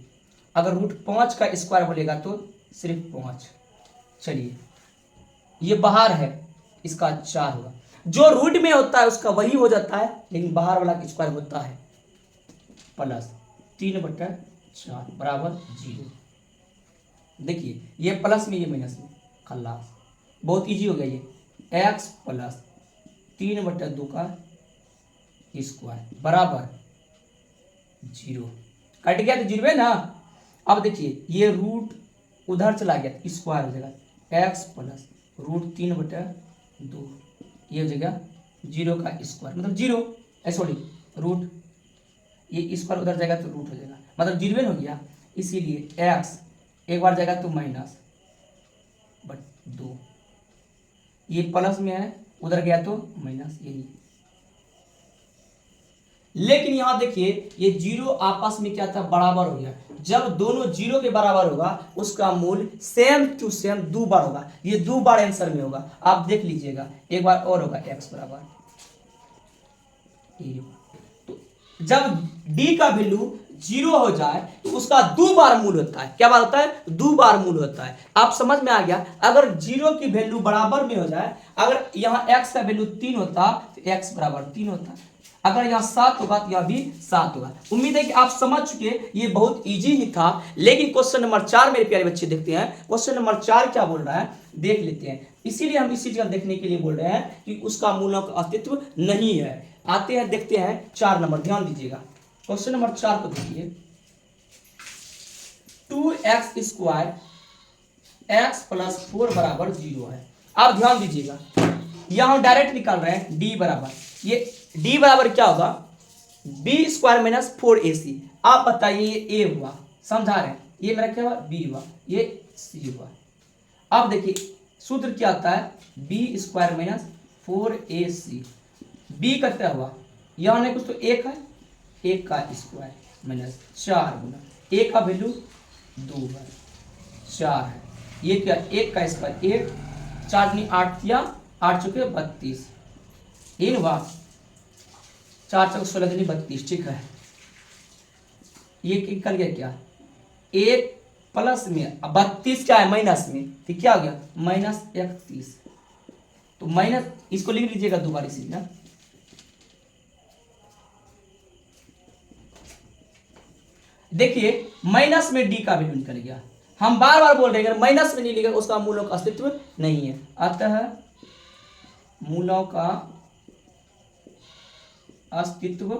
अगर रूट 5 का स्क्वायर बोलेगा तो सिर्फ 5। चलिए ये बाहर है, इसका 4 होगा, जो रूट में होता है उसका वही हो जाता है, लेकिन बाहर वाला स्क्वायर होता है प्लस 3 बटे 4 बराबर 0। देखिए ये प्लस में ये माइनस में, खल्लास, बहुत इजी हो गया ये, x प्लस 3 बटे 2 का स्क्वायर बराबर 0, कट गया तो 0 है ना। अब देखिए ये रूट उधर चला गया, स्क्वायर हो जाएगा, x प्लस रूट 3 बटे 2, ये हो जाएगा 0 का स्क्वायर, मतलब 0, सॉरी रूट, ये स्क्वायर उधर जाएगा तो रूट हो जाएगा, मतलब 0 हो गया, इसीलिए x एक बार जाएगा तो माइनस बट 2, ये प्लस में है उधर गया तो माइनस, यही लेकिन यहाँ देखिए ये जीरो आपस में क्या था, बराबर हो गया। जब दोनों जीरो के बराबर होगा उसका मूल सेम टू सेम दो बार होगा, ये दो बार आंसर में होगा। आप देख लीजिएगा एक बार और होगा x बराबर, तो जब d का वैल्यू जीरो हो जाए तो उसका दो बार मूल होता है। क्या बात होता है, दो बार मूल होता है। आप समझ में आ गया। अगर जीरो की वैल्यू बराबर में हो जाए, अगर यहाँ x का वैल्यू 3 होता तो x बराबर 3 होता, अगर यहाँ 7 होगा तो यह भी 7 होगा। उम्मीद है कि आप समझ चुके। ये बहुत इजी ही था। लेकिन क्वेश्चन नंबर 4 मेरे प्यारे बच्चे देखते हैं। क्वेश्चन नंबर 4 क्या बोल रहा है देख लेते हैं। इसीलिए हम इसी चीज देखने के लिए बोल रहे हैं कि उसका मूलों का अस्तित्व नहीं है। आते हैं देखते हैं 4 नंबर, ध्यान दीजिएगा। क्वेश्चन नंबर 4 को देखिए, 2x स्क्वायर x प्लस 4 बराबर 0 है। आप ध्यान दीजिएगा, यहां हम डायरेक्ट निकाल रहे हैं d बराबर, ये d बराबर क्या होगा, b स्क्वायर माइनस 4ac। आप बताइए ये a हुआ, समझा रहे हैं, ये मेरा क्या हुआ b हुआ, ये c हुआ। अब देखिए सूत्र क्या आता है, b square minus 4ac। b का क्या हुआ, यहां नहीं कुछ तो एक है, एक का स्क्वायर माइनस 4 गुना a का वैल्यू 2 है, 4 है, ये क्या एक का स्क्वायर, एक 4 दूनी 8 या 8 चौके 32, इन हुआ 4 चौके 16 दूनी 32, ठीक है। ये निकल गया क्या, एक प्लस में 32 क्या है माइनस में, तो क्या हो गया माइनस 31। तो माइनस इसको लिख लीजिएगा दोबारा इसी ना, देखिए माइनस में d का वैल्यू निकल गया। हम बार बार बोल रहे हैं माइनस में नहीं लिखा उसका मूलों का अस्तित्व नहीं है। अतः मूलों का अस्तित्व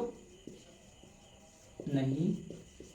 नहीं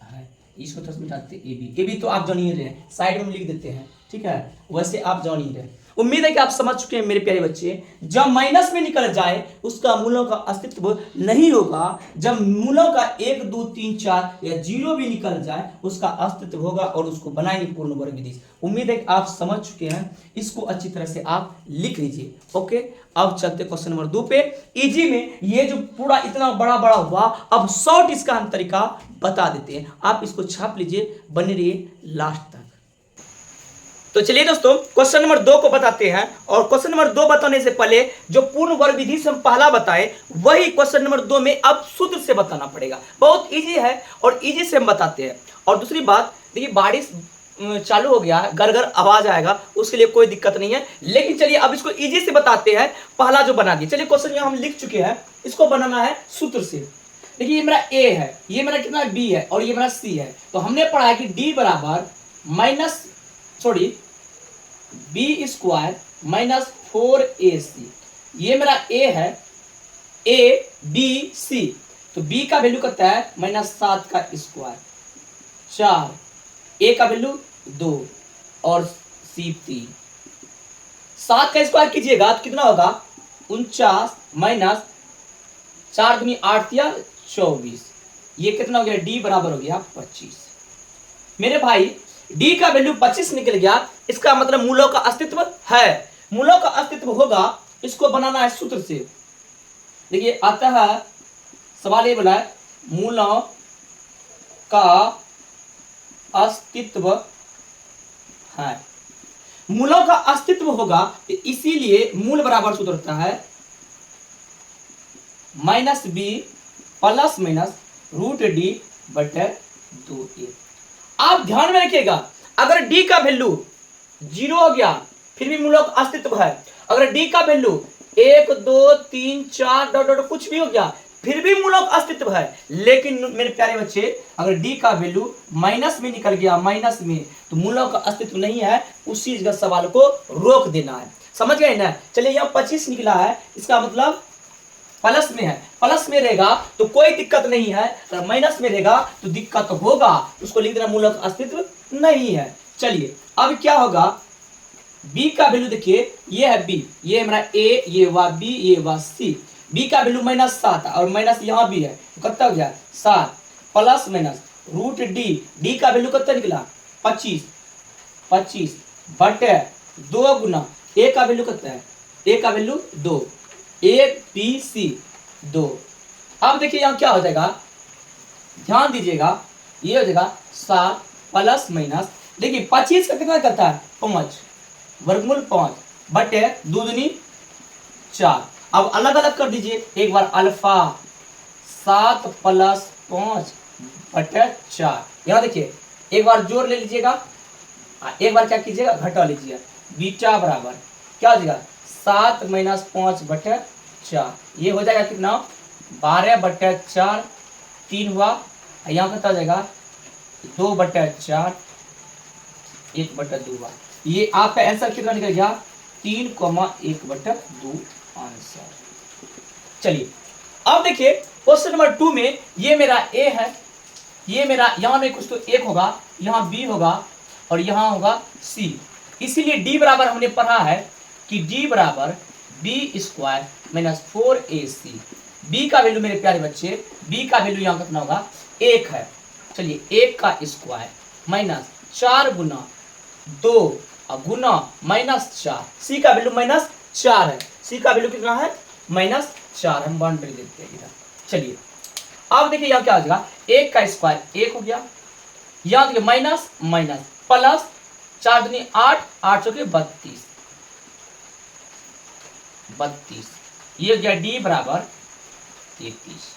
है। इसको तो समझाते ए बी तो आप जान ही रहे हैं, साइड में लिख देते हैं, ठीक है, वैसे आप जान ही रहे। उम्मीद है कि आप समझ चुके हैं मेरे प्यारे बच्चे। जब माइनस में निकल जाए उसका मूलों का अस्तित्व नहीं होगा। जब मूलों का 1 2 3 4 या 0 भी निकल जाए उसका अस्तित्व होगा और उसको बनाएंगे पूर्ण वर्ग विधि। उम्मीद है कि आप समझ चुके हैं, इसको अच्छी तरह से आप लिख लीजिए। ओके, अब चलते क्वेश्चन नंबर 2 पे। इजी में ये जो पूरा इतना बड़ा बड़ा हुआ, अब शॉर्ट इसका हम तरीका बता देते हैं। आप इसको छाप लीजिए, बने रहिए लास्ट तक। तो चलिए दोस्तों क्वेश्चन नंबर 2 को बताते हैं। और क्वेश्चन नंबर 2 बताने से पहले जो पूर्ण वर्ग विधि से हम पहला बताए वही क्वेश्चन नंबर 2 में अब सूत्र से बताना पड़ेगा। बहुत इजी है और इजी से हम बताते हैं। और दूसरी बात देखिए, बारिश चालू हो गया, गरगर आवाज आएगा, उसके लिए कोई दिक्कत नहीं है। लेकिन चलिए अब इसको इजी से बताते हैं। पहला जो बना दिया, चलिए क्वेश्चन यहाँ हम लिख चुके हैं, इसको बनाना है सूत्र से। देखिए ये मेरा a है, ये मेरा कितना b है और ये मेरा c है। तो हमने पढ़ा है कि d बराबर b स्क्वायर माइनस 4ac। ये मेरा a है, a b c। तो b का वैल्यू कितना है -7 का स्क्वायर 4, a का वैल्यू 2 और c 3। 7 का स्क्वायर कीजिएगा तो कितना होगा 49 माइनस 4 दूनी 8 या 24। ये कितना हो गया, d बराबर हो गया 25। मेरे भाई d का वैल्यू 25 निकल गया, इसका मतलब मूलों का अस्तित्व है। मूलों का अस्तित्व होगा, इसको बनाना है सूत्र से। देखिए अतः सवाल ये बोला है मूलों का अस्तित्व है। मूलों का अस्तित्व होगा तो इसीलिए मूल बराबर सूत्र होता है -b प्लस माइनस √d बटे 2a। आप ध्यान में रखिएगा, अगर d का वैल्यू 0 हो गया फिर भी मूलों का अस्तित्व है। अगर d का वैल्यू 1 2 3 4 डॉट डॉट कुछ भी हो गया फिर भी मूलों का अस्तित्व है। लेकिन मेरे प्यारे बच्चे अगर d का वैल्यू माइनस में निकल गया, माइनस में, तो मूलों का अस्तित्व नहीं है। उस चीज का सवाल को रोक देना है, समझ गए ना। चलिए यहाँ 25 निकला है, इसका मतलब प्लस में है। प्लस में रहेगा तो कोई दिक्कत नहीं है, अगर माइनस में रहेगा तो दिक्कत होगा। उसको लिख देना मूलों का अस्तित्व नहीं है। चलिए अब क्या होगा, b का वैल्यू देखिए, ये है b, ये है मेरा a, ये हुआ b, ये हुआ c। b का वैल्यू -7 और माइनस यहाँ भी है, तो कितना हो गया 7 प्लस माइनस √d। d का वैल्यू कितना निकला 25 बटे 2 गुना a का वैल्यू कितना है, a का वैल्यू 2, a b c 2। अब देखिए यहाँ क्या हो जाएगा, ध्यान दीजिएगा, ये हो जाएगा 7 प्लस माइनस, देखिए 25 का कितना करता है 5, वर्गमूल 5 बटे 2 दूनी 4। अब अलग अलग कर दीजिए, एक बार अल्फा 7 प्लस 5 बटे 4, यहाँ देखिए एक बार जोड़ ले लीजिएगा, एक बार क्या कीजिएगा घटा लीजिएगा, बीटा बराबर क्या हो जाएगा 7 माइनस 5 बटे 4, ये हो जाएगा कितना 12 बटे 4, 3 हुआ, यहाँ कितना हो जाएगा 2 बटे 4, 1 बटे 2 हुआ। ये आपका आंसर कितना निकल गया 3,1 बटे 2 आंसर। चलिए अब देखिए क्वेश्चन नंबर 2 में ये मेरा ए है, ये मेरा यहाँ में कुछ तो 1 होगा, यहाँ बी होगा और यहाँ होगा सी, इसीलिए डी बराबर हमने पढ़ा है कि डी बराबर B square minus 4ac। B का वैल्यू मेरे प्यारे बच्चे, बी का वैल्यू यहाँ कितना होगा 1 है, चलिए 1 का स्क्वायर माइनस 4 गुना 2 गुना माइनस 4, सी का वैल्यू माइनस 4 है, सी का वैल्यू कितना है -4, हम बाउंड्री देते हैं इधर। चलिए अब देखिए यहाँ क्या हो जाएगा, 1 का स्क्वायर 1 हो गया, यहाँ देखिए माइनस माइनस प्लस 4 दूनी 8, 8 चौके 32, ये हो गया डी बराबर 33,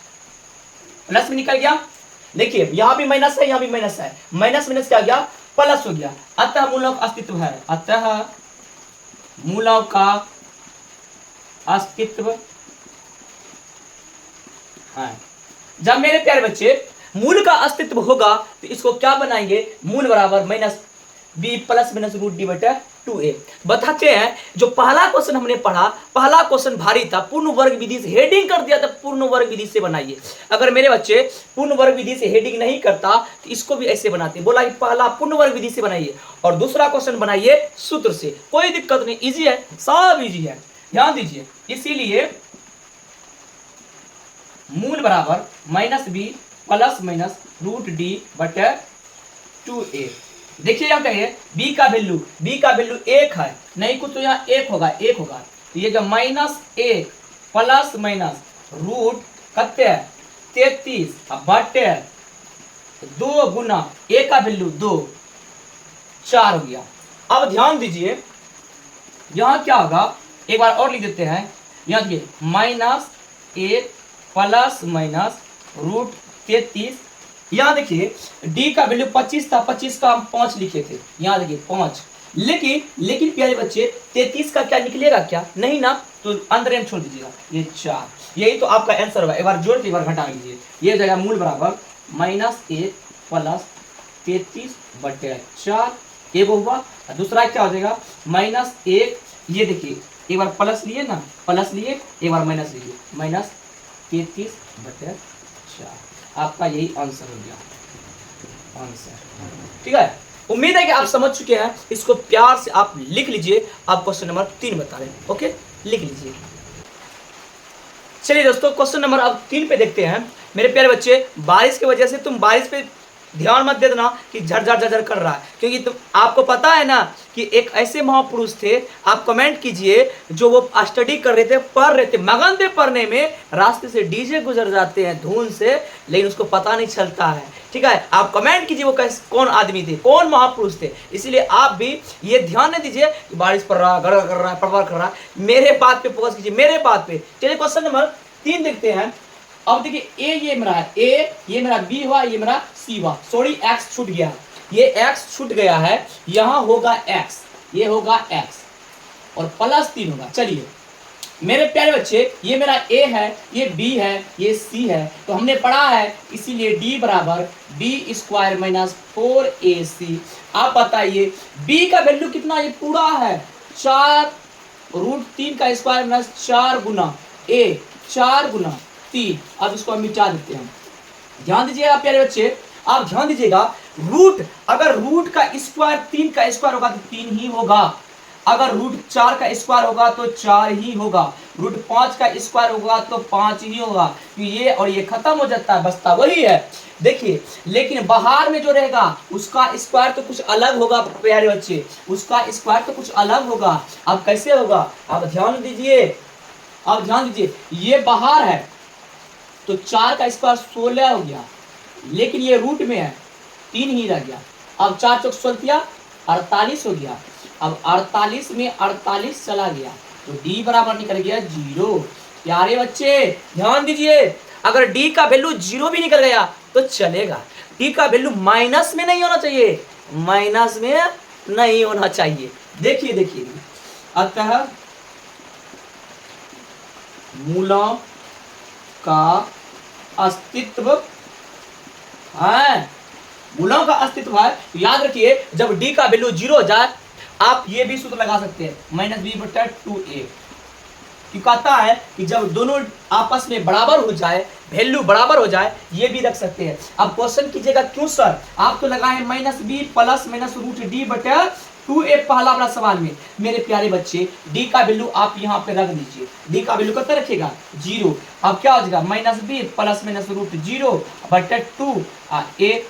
प्लस में निकल गया, देखिए यहाँ भी माइनस है यहाँ भी माइनस है, माइनस माइनस क्या हो गया प्लस हो गया, अतः मूलों का अस्तित्व है, अतः मूलों का अस्तित्व है। जब मेरे प्यारे बच्चे मूल का अस्तित्व होगा तो इसको क्या बनाएंगे, मूल बराबर minus B plus minus root D बटे 2a। बताते हैं जो पहला क्वेश्चन हमने पढ़ा, पहला क्वेश्चन भारी था, पूर्ण वर्ग विधि से हेडिंग कर दिया था, पूर्ण वर्ग विधि से बनाइए। अगर मेरे बच्चे पूर्ण वर्ग विधि से हेडिंग नहीं करता तो इसको भी ऐसे बनाते, बोला कि पहला पूर्ण वर्ग विधि से बनाइए और दूसरा क्वेश्चन बनाइए सूत्र से, कोई दिक्कत नहीं, इजी है, सब इजी है, ध्यान दीजिए। इसीलिए मूल बराबर minus B plus minus root D बटे 2a। देखिए यहाँ कहिए b का वैल्यू 1 है, नहीं कुछ तो यहाँ 1 होगा, 1 होगा, तो ये जो -1 प्लस माइनस रूट कते 33 बटे 2 गुना a का वैल्यू 2, 4 हो गया। अब ध्यान दीजिए यहाँ क्या होगा, एक बार और लिख देते हैं, यहाँ देखिए -1 प्लस माइनस रूट 33, यहाँ देखिए d का वैल्यू 25 था, 25 का हम 5 लिखे थे, यहाँ देखिए 5, लेकिन प्यारे बच्चे 33 का क्या निकलेगा क्या, नहीं ना, तो अंदर में छोड़ दीजिएगा, ये 4, यही तो आपका आंसर होगा। एक बार जोड़ के एक बार घटा लीजिए, ये हो जाएगा मूल बराबर -1 प्लस 33 बटे 4, एक हुआ, दूसरा क्या हो जाएगा -1, ये देखिए एक बार प्लस लिए ना, प्लस लिए, एक बार माइनस लीजिए, -33 बटे 4, आपका यही आंसर हो गया, आंसर। ठीक है, उम्मीद है कि आप समझ चुके हैं, इसको प्यार से आप लिख लीजिए। आप क्वेश्चन नंबर 3 बता रहे हैं, ओके, लिख लीजिए। चलिए दोस्तों क्वेश्चन नंबर अब 3 पे देखते हैं। मेरे प्यारे बच्चे, बारिश की वजह से तुम बारिश पे ध्यान मत दे देना कि झरझर झरझर कर रहा है, क्योंकि तुम आपको पता है ना कि एक ऐसे महापुरुष थे, आप कमेंट कीजिए, जो वो स्टडी कर रहे थे, पढ़ रहे थे, मगन थे पढ़ने में, रास्ते से डीजे गुजर जाते हैं धुन से, लेकिन उसको पता नहीं चलता है। ठीक है, आप कमेंट कीजिए वो कौन आदमी थे, कौन महापुरुष थे। इसीलिए आप भी ये ध्यान नहीं दीजिए कि बारिश पड़ रहा, गड़गड़ कर रहा है, पड़वा कर रहा है, मेरे बात पे फोकस कीजिए, मेरे बात पे। चलिए क्वेश्चन नंबर 3 देखते हैं। अब देखिए ए ये मेरा है, ए ये मेरा बी हुआ, ये मेरा सी हुआ, सॉरी एक्स छूट गया, ये एक्स छूट गया है, यहाँ होगा एक्स, ये होगा एक्स और प्लस 3 होगा। चलिए मेरे प्यारे बच्चे, ये मेरा ए है, ये बी है, ये सी है, तो हमने पढ़ा है, इसीलिए डी बराबर बी स्क्वायर माइनस 4ac। आप बताइए बी का वैल्यू कितना, ये पूरा है 4 रूट 3 का स्क्वायर माइनस 4 गुना ए, 4 गुना 3। अब इसको हम मिटा देते हैं, ध्यान दीजिएगा प्यारे बच्चे, आप ध्यान दीजिएगा, रूट अगर रूट का स्क्वायर 3 का स्क्वायर होगा तो 3 ही होगा, अगर रूट 4 का स्क्वायर होगा तो 4 ही होगा, रूट 5 का स्क्वायर होगा तो 5 ही होगा, तो ये और ये खत्म हो जाता है, बचता वही है। देखिए लेकिन बाहर में जो रहेगा उसका स्क्वायर तो कुछ अलग होगा प्यारे बच्चे, उसका स्क्वायर तो कुछ अलग होगा। अब कैसे होगा, आप ध्यान दीजिए, आप ध्यान दीजिए, ये बाहर है, तो 4 का स्क्वायर 16 हो गया, लेकिन ये रूट में है, 3 ही रह गया। अब 4 चौक 16 48 हो गया। अब 48 में 48 चला गया तो d बराबर निकल गया 0। प्यारे बच्चे ध्यान दीजिए, अगर d का वैल्यू 0 भी निकल गया तो चलेगा, d का वैल्यू माइनस में नहीं होना चाहिए, माइनस में नहीं होना चाहिए। देखिए देखिए, अतः मूलों का अस्तित्व है, मूलों का अस्तित्व है। तो याद रखिए, जब d का वैल्यू 0 हो जाए, आप ये भी सूत्र लगा सकते हैं -b/2a, कि कहता है कि जब दोनों आपस में बराबर हो जाए, वैल्यू बराबर हो जाए, ये भी रख सकते हैं। अब क्वेश्चन कीजिएगा क्यों सर आप तो लगाए -b + -√d/2a पहला वाला सवाल में। मेरे प्यारे बच्चे, d का वैल्यू आप यहाँ पे रख दीजिए, d का वैल्यू कितना रखेगा 0। अब क्या हो जाएगा -b + -√0/2a।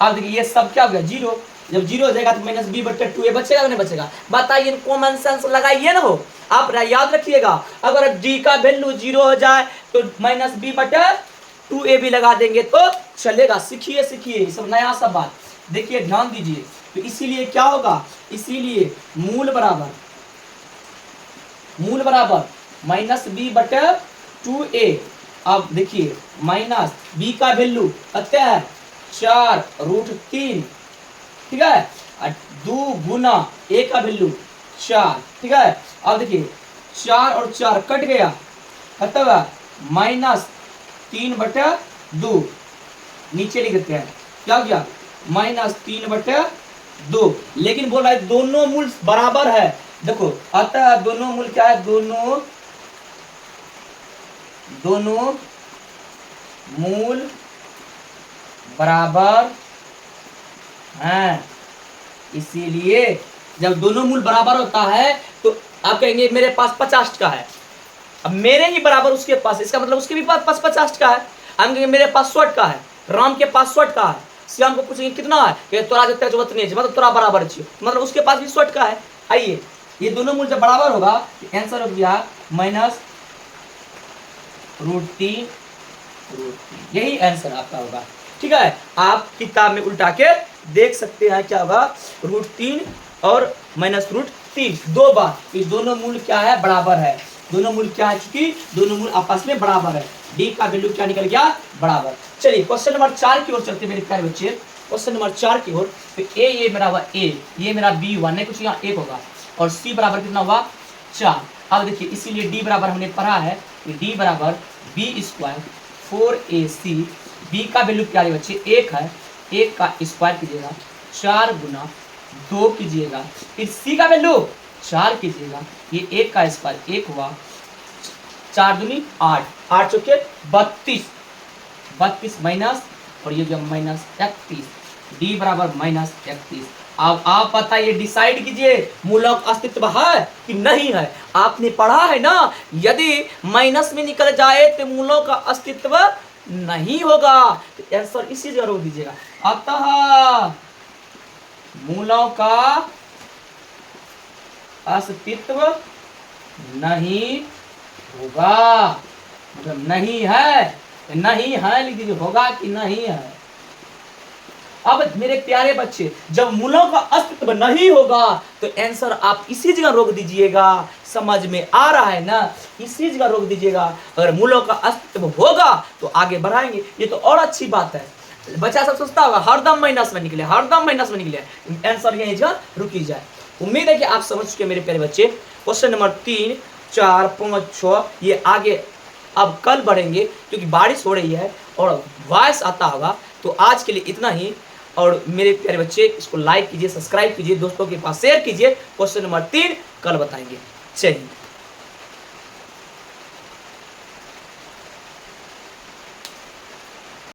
अब देखिए ये सब क्या हो गया 0, जब 0 हो जाएगा तो -b/2a बचेगा कि नहीं बचेगा, बताइए, कॉमन सेंस लगाइए ना हो। आप याद रखिएगा, अगर d का वैल्यू 0 हो जाए तो -b/2a भी लगा देंगे तो चलेगा। सीखिए सीखिए, सब नया सब बात, देखिए ध्यान दीजिए। तो इसीलिए क्या होगा, इसीलिए मूल बराबर -b/2a। अब देखिए माइनस b का वैल्यू कितना है 4√3, ठीक है, 2 गुना a का वैल्यू 4, ठीक है। अब देखिए 4 और 4 कट गया, अतः -3/2 नीचे लिख देते हैं, क्या हो गया -3/2। लेकिन बोल रहा है दोनों मूल बराबर है। देखो अतः दोनों मूल क्या है, दोनों मूल बराबर हैं। इसीलिए जब दोनों मूल बराबर होता है तो आप कहेंगे मेरे पास 50 का है, अब मेरे ही बराबर उसके पास, इसका मतलब उसके भी पास 50 का है। हम कहेंगे मेरे पास 100 का है, राम के पास 100 का है, श्याम को पूछेंगे कितना है, कि तोरा जो तेज नहीं है, मतलब तोरा बराबर है, मतलब उसके पास भी 100 का है। आइए, ये दोनों मूल जब बराबर होगा तो आंसर हो गया -√3, यही आंसर आपका होगा, ठीक है। आप किताब में उल्टा के देख सकते हैं क्या होगा, √3 और -√3 दो बार। इस दोनों मूल क्या है, बराबर है, दोनों मूल क्या है, चूंकि दोनों मूल आपस में बराबर है, d का वैल्यू क्या निकल गया, बराबर। चलिए क्वेश्चन नंबर 4 की ओर चलते मेरे प्यारे बच्चे, क्वेश्चन नंबर 4 की ओर। तो a ये मेरा हुआ a, ये मेरा b हुआ, नहीं कुछ यहाँ 1 होगा, और c बराबर कितना हुआ 4। अब देखिए इसीलिए d बराबर हमने पढ़ा है, d बराबर b² 4ac। b का वैल्यू प्यारे बच्चे 1 है, 1 का स्क्वायर कीजिएगा 4 गुना 2 कीजिएगा, फिर c का वैल्यू 4 कीजिएगा, ये 1 का स्क्वायर 1 हुआ, 4 दूनी 8, 8 चौके 32 माइनस, और ये जो -31, d बराबर -31। अब आप बताइए, डिसाइड कीजिए मूलों का अस्तित्व है कि नहीं है। आपने पढ़ा है ना, यदि माइनस में निकल जाए तो मूलों का अस्तित्व नहीं होगा, तो आंसर इसी जगह रोक दीजिएगा। अतः मूलों का अस्तित्व नहीं होगा, मतलब नहीं है, नहीं है लिख दीजिए, होगा कि नहीं है। अब मेरे प्यारे बच्चे, जब मूलों का अस्तित्व नहीं होगा तो आंसर आप इसी जगह रोक दीजिएगा। समझ में आ रहा है ना, इसी जगह रोक दीजिएगा। अगर मूलों का अस्तित्व होगा तो आगे बढ़ाएंगे, ये तो और अच्छी बात है। बच्चा सब सोचता होगा हरदम माइनस में निकले, हरदम माइनस में निकले, आंसर यही जगह रुकी जाए। उम्मीद है कि आप समझ चुके मेरे प्यारे बच्चे। क्वेश्चन नंबर 3, 4, 5, 6 ये आगे अब कल बढ़ेंगे, क्योंकि बारिश हो रही है और वॉइस आता होगा। तो आज के लिए इतना ही, और मेरे प्यारे बच्चे इसको लाइक कीजिए, सब्सक्राइब कीजिए, दोस्तों के पास शेयर कीजिए। क्वेश्चन नंबर 3 कल बताएंगे। चलिए।